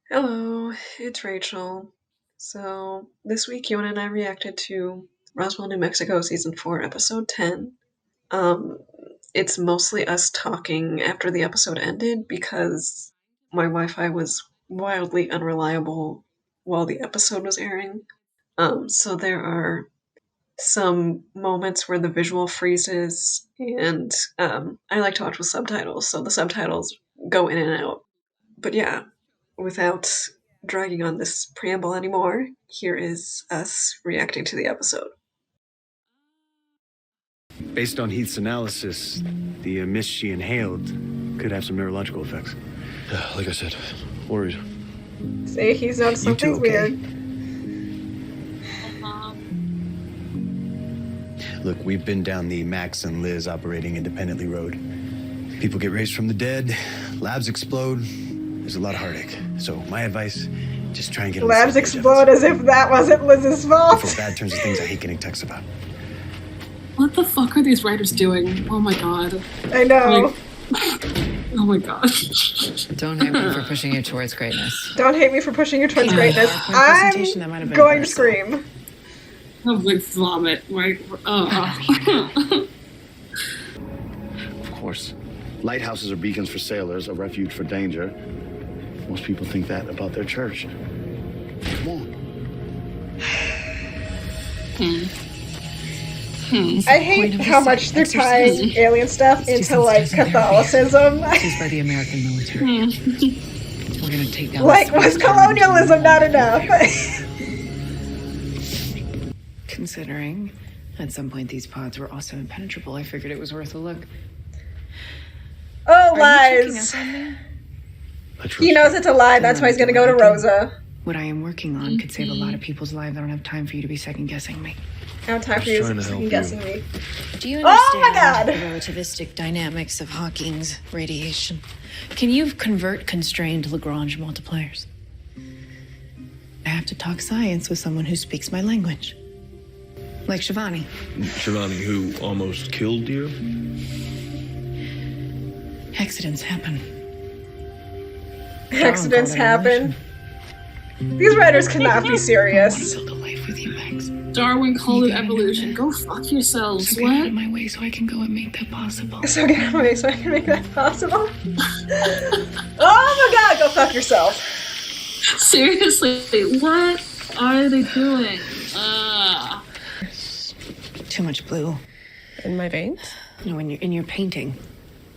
Hello, it's Rachel. So, this week Yona and I reacted to Roswell, New Mexico Season 4, Episode 10. Um, it's mostly us talking after the episode ended because my Wi-Fi was wildly unreliable while the episode was airing. So there are some moments where the visual freezes, and I like to watch with subtitles, so the subtitles go in and out. But yeah, without dragging on this preamble anymore, here is us reacting to the episode. Based on Heath's analysis, the mist she inhaled could have some neurological effects. Yeah, like I said, worried. See, he's noticed You two something's okay? weird. Look, we've been down the Max and Liz operating independently road. People get raised from the dead, labs explode. There's a lot of heartache. So my advice, just try and get Labs explode as if that wasn't Liz's fault. Before bad turns to things I hate getting texts about. What the fuck are these writers doing? Oh my god. I know. Oh my god. Don't hate me for pushing you towards greatness. Don't hate me for pushing you towards greatness. PowerPoint presentation, that might have I'm been going to better. scream. I would like vomit. Right? Of course. Lighthouses are beacons for sailors, a refuge for danger. Most people think that about their church. Come on. I hate how much they're tying alien stuff into like Catholicism. Used by the American military. We're gonna take down. Like, was colonialism not enough? Considering, at some point these pods were also impenetrable, I figured it was worth a look. Oh, Are you checking lies. up on me? I trust He knows it's a lie, that's why he's gonna go to Rosa. What I am working on could save a lot of people's lives. I don't have time for you to be second guessing me. I don't have time for you trying to to help second guessing me. Do you Oh my understand God. the relativistic dynamics of Hawking's radiation? Can you convert constrained Lagrange multipliers? I have to talk science with someone who speaks my language. Like Shivani. Shivani, who almost killed you? Accidents happen. Accidents happen. These writers cannot be I want serious. to build a life with you, Max. Darwin called it evolution. Go fuck yourselves. So get out What? of my way so I can go and make that possible. So get out of my way so I can make that possible. Oh my god, go fuck yourself. Seriously, what are they doing? Too much blue. In my veins? No, when you're in your painting.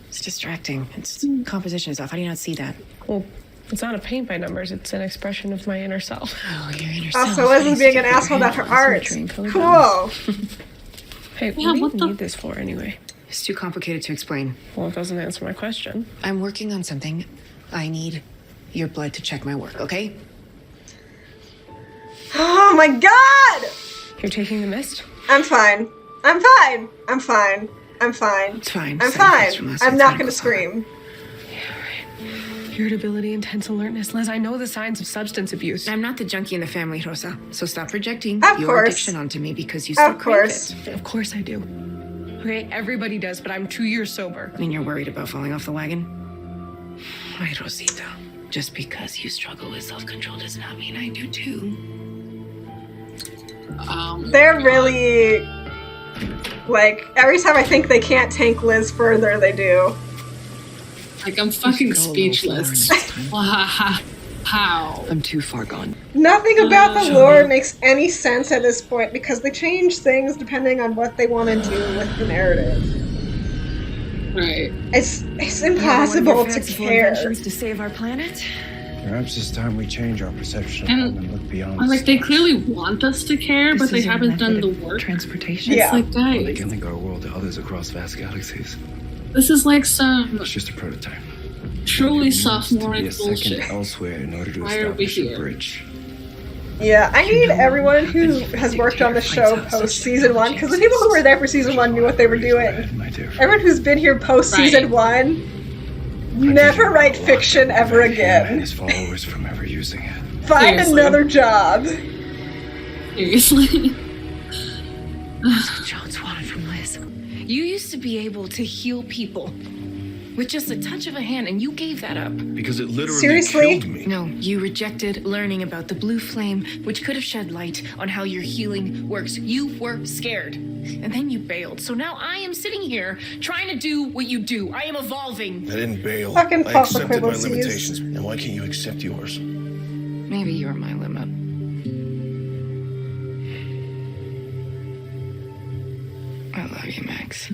It's distracting. It's composition is off. How do you not see that? Well, it's not a paint by numbers, it's an expression of my inner self. Oh, your inner self. Also, Liz is being an asshole about her art. Cool. Hey, Yeah, what do what you the- need this for anyway? It's too complicated to explain. Well, it doesn't answer my question. I'm working on something. I need your blood to check my work, okay? Oh my god! You're taking the mist? I'm fine. I'm fine. I'm fine. I'm fine. It's fine. I'm Side effects from fine. last I'm night's not medical gonna scream. Irritability, intense alertness. Liz, I know the signs of substance abuse. I'm not the junkie in the family, Rosa. So stop projecting Of your course. addiction onto me because you still Of crave course. it. Of course I do. Okay, everybody does, but I'm 2 years sober. And you're worried about falling off the wagon? Ay, Rosita. Just because you struggle with self-control does not mean I do too. They're really... Like, every time I think they can't tank Liz further, they do. Like, I'm fucking Go a little speechless. How? I'm too far gone. Nothing about the lore makes any sense at this point because they change things depending on what they want to do with the narrative. Right. It's impossible to care. To save our planet? Perhaps it's time we change our perception And- and look beyond. I'm like, they clearly want us to care, but they This is a haven't done method the of work. Transportation. Yeah. It's like, They guys, can link our world to others across vast galaxies. this is like some It's just a prototype. truly It needs to be sophomoric a second bullshit. elsewhere in order to Why are we establish a here? bridge. Yeah, I need everyone who has worked on the show post season 1, because the people who were there for season 1 knew what they were doing. My dear friend. Everyone who's been here post season 1, never write fiction ever And again. his followers from ever using it. Find Seriously. another job. Seriously. That's what Jones wanted from Liz. You used to be able to heal people. with just a touch of a hand, and you gave that up. Because it literally Seriously? killed me. No, you rejected learning about the blue flame, which could have shed light on how your healing works. You were scared, and then you bailed. So now I am sitting here trying to do what you do. I am evolving. I didn't bail. Fucking I false accepted my equivalencies. limitations. And why can't you accept yours? Maybe you're my limit. I love you, Max.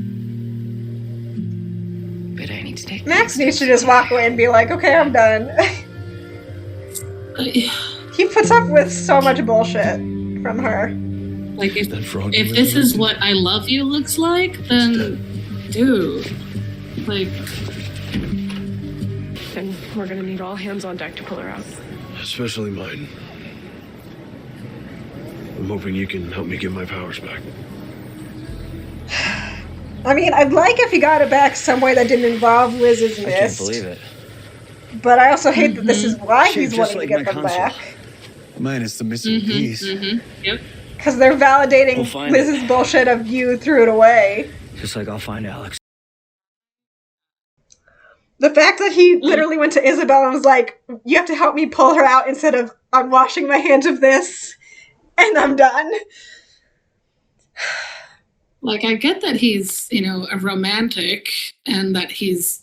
But I need to take Max needs to just walk away and be like, okay, I'm done. He puts up with so much bullshit from her. Like, if That frog if you this is resurrected? what I love you looks like, then, dude, like, And we're gonna need all hands on deck to pull her out. Especially mine. I'm hoping you can help me get my powers back. I mean, I'd like if he got it back some way that didn't involve Liz's I mist. can't believe it. But I also hate that this is why Shaped he's just wanting to like get my them console. back. Minus the missing piece. yep. Because they're validating We'll find Liz's bullshit of you threw it away. Just like I'll find Alex. The fact that he literally went to Isabel and was like, you have to help me pull her out instead of I'm washing my hands of this and I'm done. Like, I get that he's, a romantic and that he's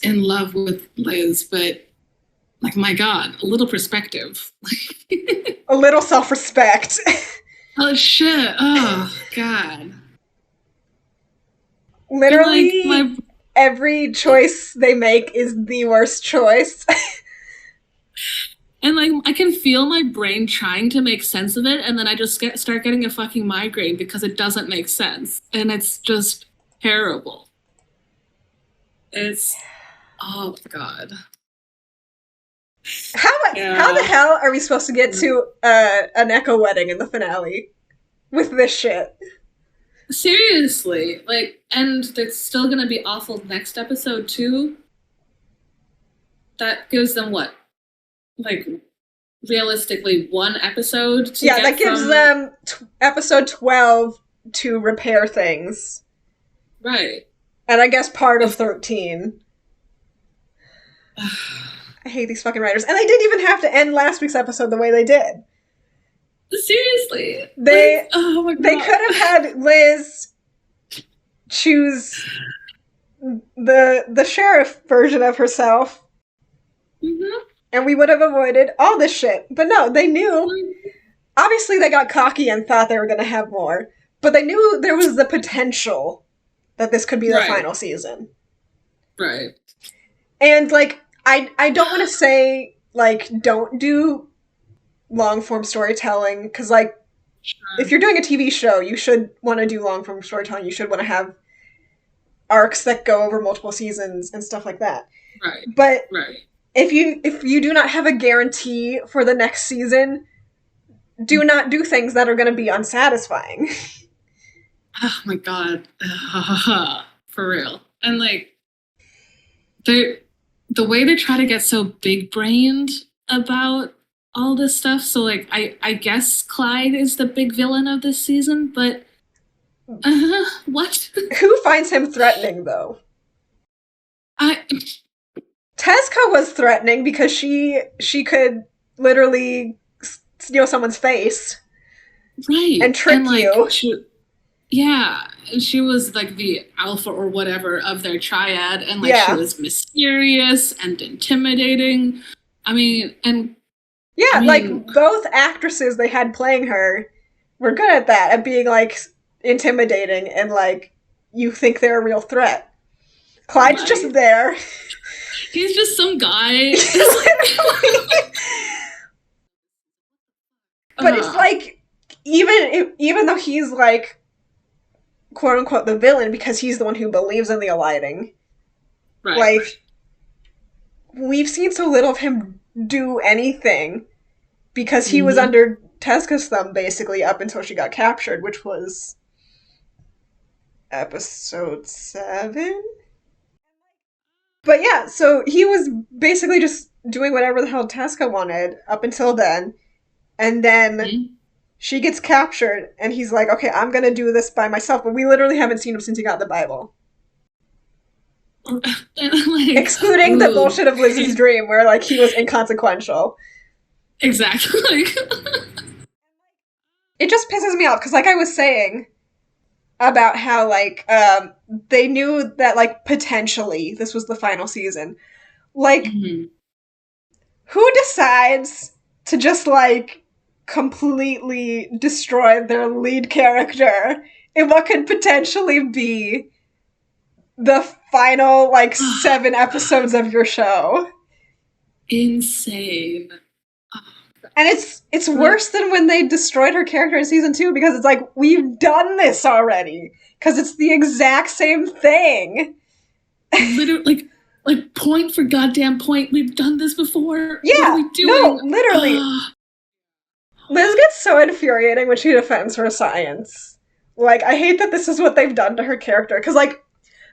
in love with Liz, but, like, my God, a little perspective. A little self-respect. Oh, shit. Oh, God. Literally, Like, every choice they make is the worst choice. And, like, I can feel my brain trying to make sense of it, and then I just start getting a fucking migraine because it doesn't make sense. And it's just terrible. It's... Oh, God. How Yeah. the hell are we supposed to get to an Echo wedding in the finale with this shit? Seriously. Like, and it's still gonna be awful next episode, too? That gives them what? Like, realistically, one episode to Yeah, get that gives from... them episode 12 to repair things. Right. And I guess part of 13. I hate these fucking writers. And they didn't even have to end last week's episode the way they did. Seriously. They Like, oh my God. they could have had Liz choose the sheriff version of herself, Mm-hmm. and we would have avoided all this shit. But no, they knew. Obviously, they got cocky and thought they were going to have more. But they knew there was the potential that this could be the Right. final season. Right. And, like, I don't want to say, like, don't do long-form storytelling, because, like, if you're doing a TV show, you should want to do long-form storytelling. You should want to have arcs that go over multiple seasons and stuff like that. Right. But Right. if you do not have a guarantee for the next season, do not do things that are going to be unsatisfying. Oh my God. For real. And, like, the way they try to get so big-brained about all this stuff. So, like, I guess Clyde is the big villain of this season, but what? Who finds him threatening, though? Tezca was threatening because she could literally steal someone's face. Right. And trick like, you. And she was like the alpha or whatever of their triad, and like Yeah. she was mysterious and intimidating. I mean, and Yeah, I like, mean- both actresses they had playing her were good at that, at being, like, intimidating and, like, you think they're a real threat. Clyde's Right. just there. he's just some guy. But it's like, even though he's, like, quote-unquote the villain, because he's the one who believes in the alighting, right. like, we've seen so little of him do anything, because he was under Tezca's thumb, basically, up until she got captured, which was episode 7? But yeah, so he was basically just doing whatever the hell Tezca wanted up until then, and then she gets captured, and he's like, okay, I'm gonna do this by myself, but we literally haven't seen him since he got the Bible. Like, Excluding the ooh. bullshit of Liz's dream, where like he was inconsequential. Exactly. It just pisses me off because, like I was saying about how like they knew that like potentially this was the final season. Like, Mhm. who decides to just like completely destroy their lead character in what could potentially be the final like 7 episodes of your show? Insane. And it's worse than when they destroyed her character in season 2 because it's like, we've done this already. Because it's the exact same thing. Literally, like point for goddamn point. We've done this before. Yeah, What are we no, doing? literally. Liz gets so infuriating when she defends her science. Like, I hate that this is what they've done to her character. Because, like,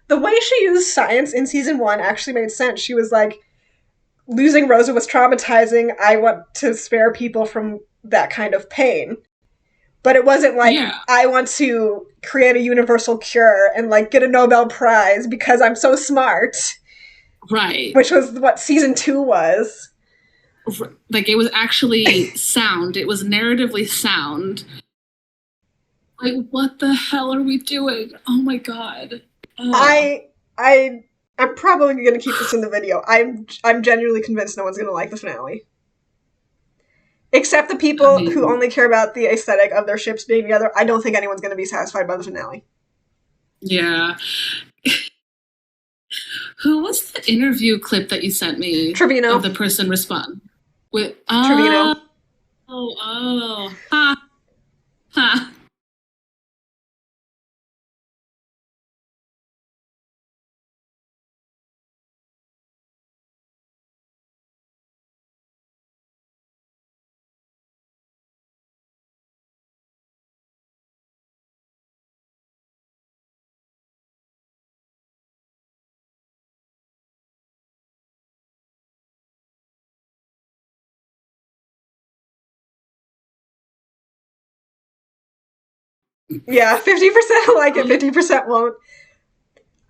the way she used science in season 1 actually made sense. She was like, losing Rosa was traumatizing. I want to spare people from that kind of pain. But it wasn't like, Yeah. I want to create a universal cure and, like, get a Nobel Prize because I'm so smart. Right. Which was what season 2 was. Like, it was actually sound. It was narratively sound. Like, what the hell are we doing? Oh my god. I'm probably going to keep this in the video. I'm genuinely convinced no one's going to like the finale. Except the people who only care about the aesthetic of their ships being together. I don't think anyone's going to be satisfied by the finale. Yeah. Who was the interview clip that you sent me? Trevino. Of the person respond. With Trevino. Ha. Ha. Yeah, 50% like it, 50% won't.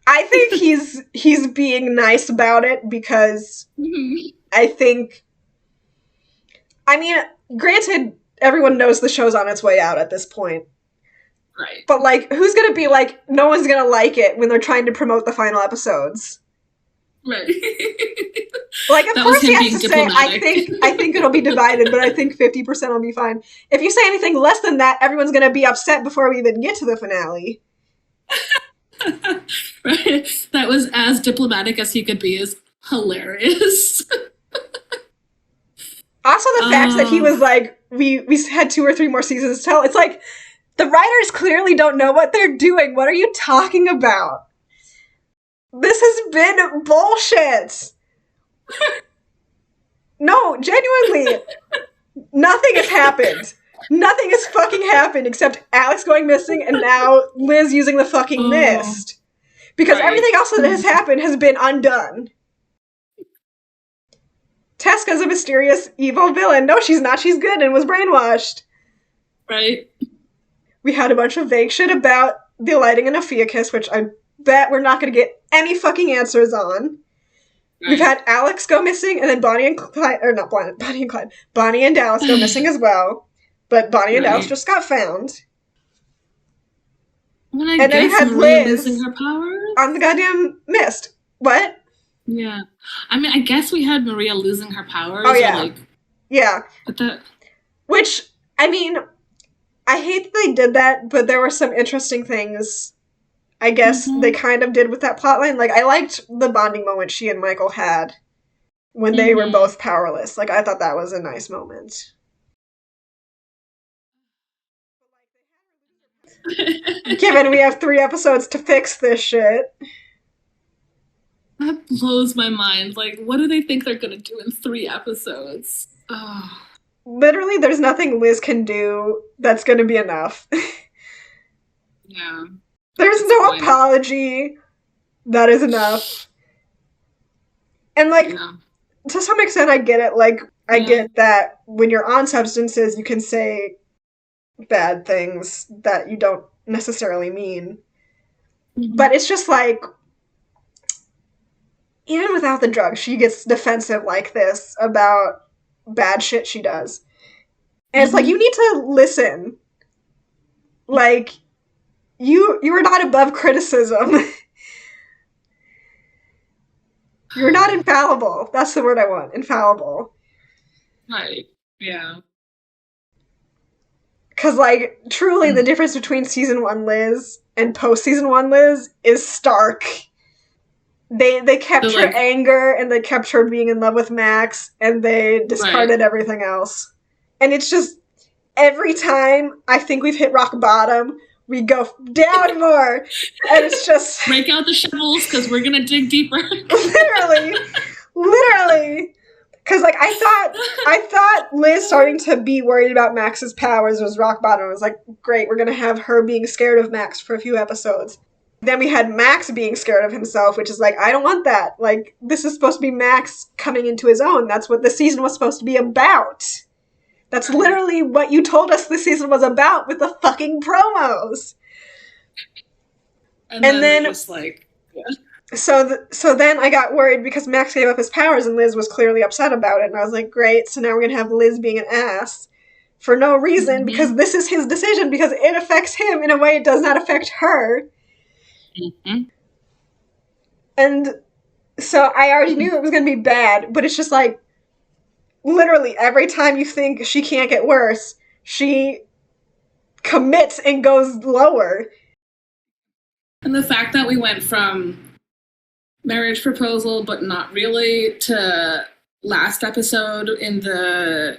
I think he's being nice about it because I think, I mean, granted, everyone knows the show's on its way out at this point. Right. But, like, who's gonna be like, no one's gonna like it when they're trying to promote the final episodes? Right. Like, of That course was him he has being to say, diplomatic. I think it'll be divided, but I think 50% will be fine. If you say anything less than that, everyone's gonna be upset before we even get to the finale. Right. That was as diplomatic as he could be. Is hilarious. Also, the fact that he was like, we had 2 or 3 more seasons to tell. It's like, the writers clearly don't know what they're doing. What are you talking about? This has been bullshit. No, genuinely. Nothing has happened. Nothing has fucking happened except Alex going missing and now Liz using the fucking mist. Because everything else that has happened has been undone. Teska's a mysterious evil villain. No, she's not. She's good and was brainwashed. Right. We had a bunch of vague shit about the lighting in Ophiuchus, which I bet we're not going to get any fucking answers on. Right. We've had Alex go missing, and then Bonnie and Clyde, or not Bonnie and Clyde, Bonnie and Dallas go missing as well. But Bonnie and Dallas just got found. And then we had Maria losing her powers on the goddamn mist. What? Yeah, I mean, I guess we had Maria losing her powers. Oh yeah, like, yeah. But that, which I mean, I hate that they did that, but there were some interesting things. I guess they kind of did with that plotline. Like, I liked the bonding moment she and Michael had when they were both powerless. Like, I thought that was a nice moment. Given we have 3 episodes to fix this shit. That blows my mind. Like, what do they think they're gonna do in 3 episodes? Oh. Literally, there's nothing Liz can do that's gonna be enough. Yeah. There's no apology that is enough. And, like, to some extent, I get it. Like, I get that when you're on substances, you can say bad things that you don't necessarily mean. But it's just like, even without the drugs, she gets defensive like this about bad shit she does. And it's like, you need to listen. Like, you are not above criticism. You're not infallible. That's the word I want. Infallible. Right. Yeah. Because, like, truly the difference between season 1 Liz and post-season 1 Liz is stark. They kept So, her like, anger, and they kept her being in love with Max, and they discarded everything else. And it's just, every time I think we've hit rock bottom, we go down more. And it's just... break out the shovels, because we're going to dig deeper. Literally. Because, like, I thought Liz starting to be worried about Max's powers was rock bottom. I was like, great, we're going to have her being scared of Max for a few episodes. Then we had Max being scared of himself, which is like, I don't want that. Like, this is supposed to be Max coming into his own. That's what the season was supposed to be about. That's literally what you told us the season was about with the fucking promos. And then it was like... Yeah. So then I got worried because Max gave up his powers and Liz was clearly upset about it. And I was like, great, so now we're going to have Liz being an ass for no reason because this is his decision because it affects him in a way it does not affect her. And so I already knew it was going to be bad, but it's just like, literally every time you think she can't get worse, she commits and goes lower. And the fact that we went from marriage proposal, but not really, to last episode in the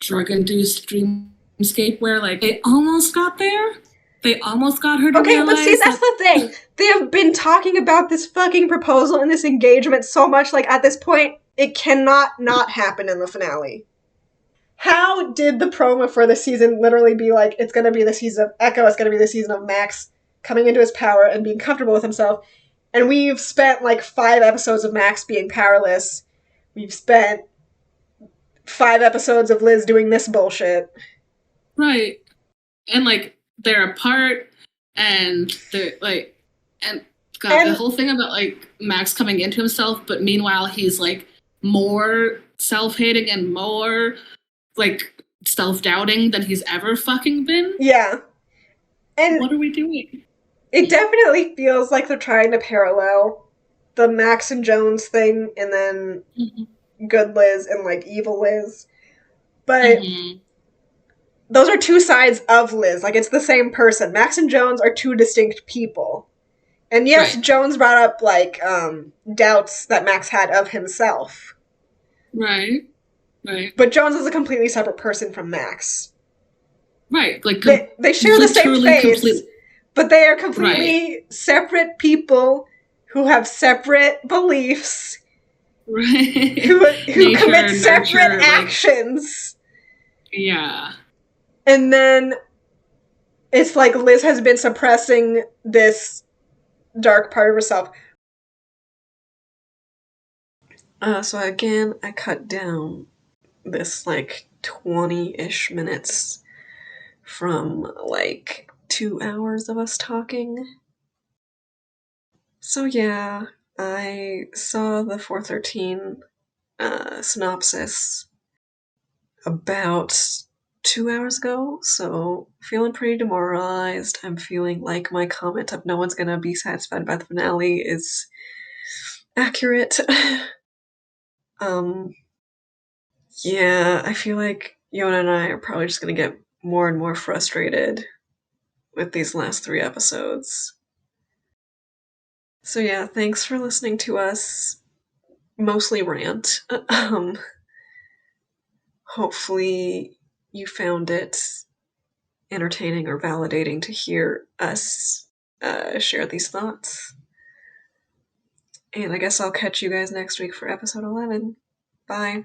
drug-induced dreamscape where, like, they almost got there. They almost got her to realize. But see, that's the thing. They have been talking about this fucking proposal and this engagement so much, like, at this point, it cannot not happen in the finale. How did the promo for the season literally be like, it's gonna be the season of Echo, it's gonna be the season of Max coming into his power and being comfortable with himself, and we've spent, like, 5 episodes of Max being powerless. We've spent 5 episodes of Liz doing this bullshit. Right. And, like, they're apart, and they're, like, and, God, the whole thing about, like, Max coming into himself, but meanwhile he's, like, more self-hating and more, like, self-doubting than he's ever fucking been. Yeah. And what are we doing? It definitely feels like they're trying to parallel the Max and Jones thing and then good Liz and, like, evil Liz. But those are 2 sides of Liz. Like, it's the same person. Max and Jones are 2 distinct people. And yes, Jones brought up, like, doubts that Max had of himself. Right. But Jones is a completely separate person from Max. Right. Like, they share the same face, but they are completely separate people who have separate beliefs. Right. Who commit separate actions. Yeah. And then it's like Liz has been suppressing this dark part of herself. So again, I cut down this, like, 20-ish minutes from, like, 2 hours of us talking. So yeah, I saw the 413 synopsis about 2 hours ago, so feeling pretty demoralized. I'm feeling like my comment of no one's gonna be satisfied by the finale is accurate. Yeah, I feel like Yona and I are probably just gonna get more and more frustrated with these last 3 episodes. So yeah, thanks for listening to us mostly rant. Hopefully you found it entertaining or validating to hear us share these thoughts. And I guess I'll catch you guys next week for episode 11. Bye.